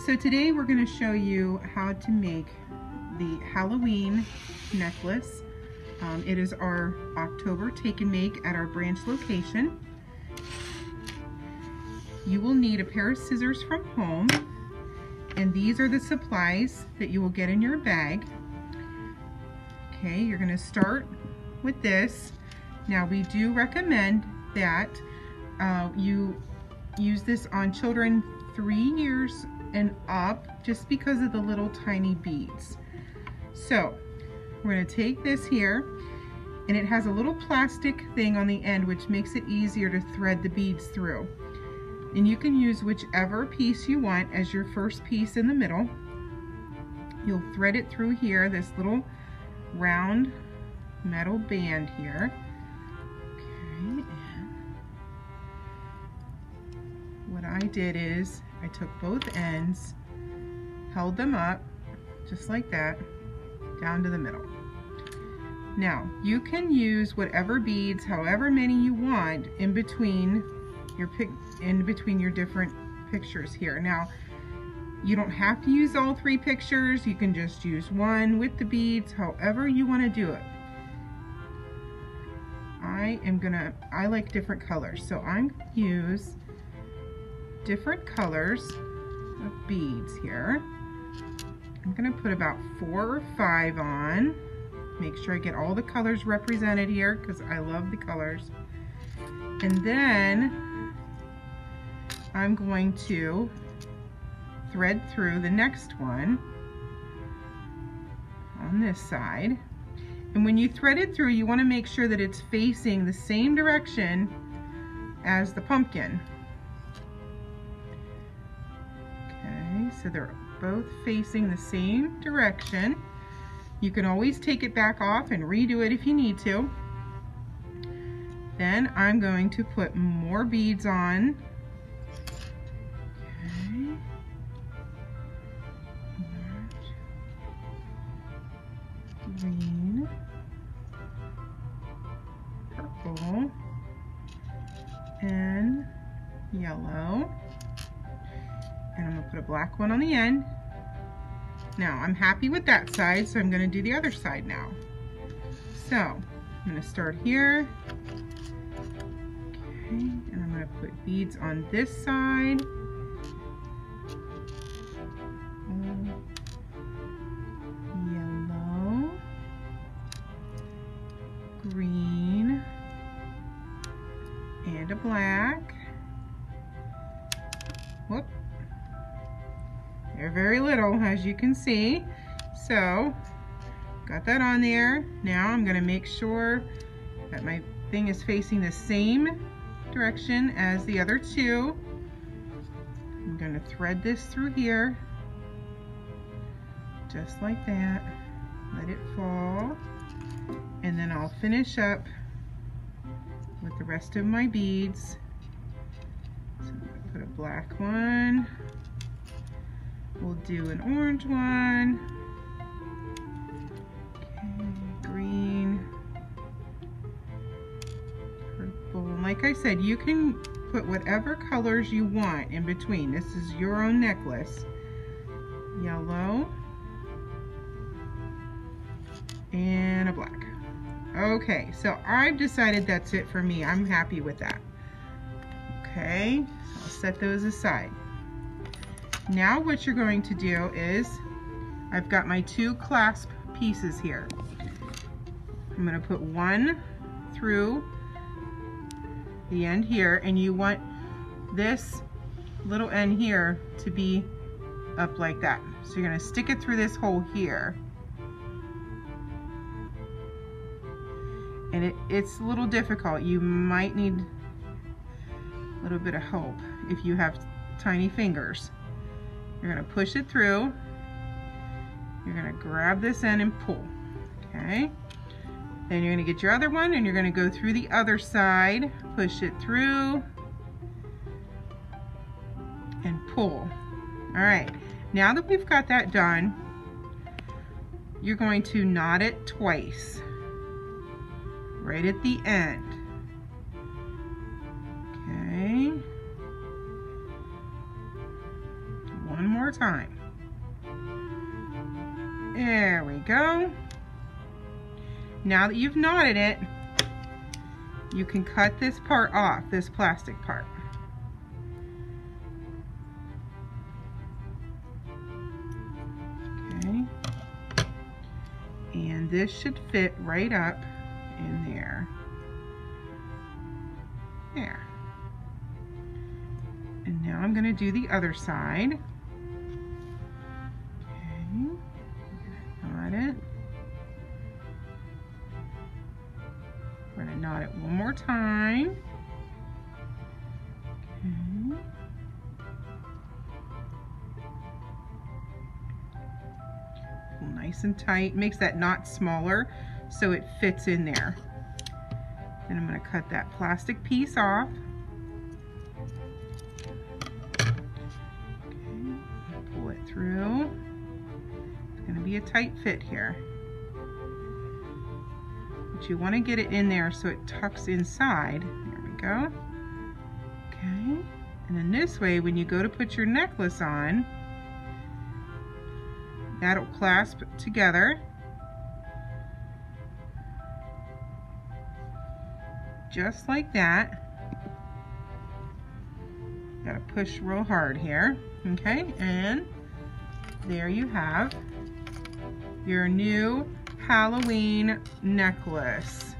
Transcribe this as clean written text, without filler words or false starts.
So today we're going to show you how to make the Halloween necklace. It is our October take and make at our branch location. You will need a pair of scissors from home, and these are the supplies that you will get in your bag. Okay, you're going to start with this. Now we do recommend that you use this on children 3 years and up, just because of the little tiny beads. So we're going to take this here, and it has a little plastic thing on the end which makes it easier to thread the beads through. And you can use whichever piece you want as your first piece in the middle. You'll thread it through here, this little round metal band here. Okay, and what I did is I took both ends, held them up just like that, down to the middle. Now you can use whatever beads, however many you want, in between your different pictures here. Now you don't have to use all 3 pictures. You can just use one with the beads, however you want to do it. I like different colors, so I'm going to use different colors of beads here. I'm going to put about 4 or 5 on. Make sure I get all the colors represented here because I love the colors. And then I'm going to thread through the next one on this side. And when you thread it through, you want to make sure that it's facing the same direction as the pumpkin. So they're both facing the same direction. You can always take it back off and redo it if you need to. Then I'm going to put more beads on. Okay. Green, purple, and yellow. And I'm going to put a black one on the end. Now I'm happy with that side, so I'm going to do the other side now. So I'm going to start here. Okay, and I'm going to put beads on this side. Yellow, green, and a black. Whoop. They're very little, as you can see. So, got that on there. Now I'm going to make sure that my thing is facing the same direction as the other 2. I'm going to thread this through here, just like that. Let it fall. And then I'll finish up with the rest of my beads. So I'm going to put a black one. We'll do an orange one, okay, green, purple. And like I said, you can put whatever colors you want in between. This is your own necklace. Yellow, and a black. Okay, so I've decided that's it for me. I'm happy with that. Okay, so I'll set those aside. Now what you're going to do is, I've got my 2 clasp pieces here. I'm going to put one through the end here, and you want this little end here to be up like that. So you're going to stick it through this hole here. And it's a little difficult. You might need a little bit of help if you have tiny fingers. You're going to push it through. You're going to grab this end and pull. Okay. Then you're going to get your other one and you're going to go through the other side, push it through, and pull. All right. Now that we've got that done, you're going to knot it twice, right at the end. Okay. more time. There we go. Now that you've knotted it, you can cut this part off, this plastic part. Okay. And this should fit right up in there. There. And now I'm going to do the other side. Okay. Knot it. We're going to knot it one more time. Okay. Nice and tight. Makes that knot smaller so it fits in there. Then I'm going to cut that plastic piece off. Okay. Pull it through. It's going to be a tight fit here. But you want to get it in there so it tucks inside. There we go. Okay. And then this way, when you go to put your necklace on, that'll clasp together. Just like that. Gotta push real hard here. Okay, and there you have your new Halloween necklace.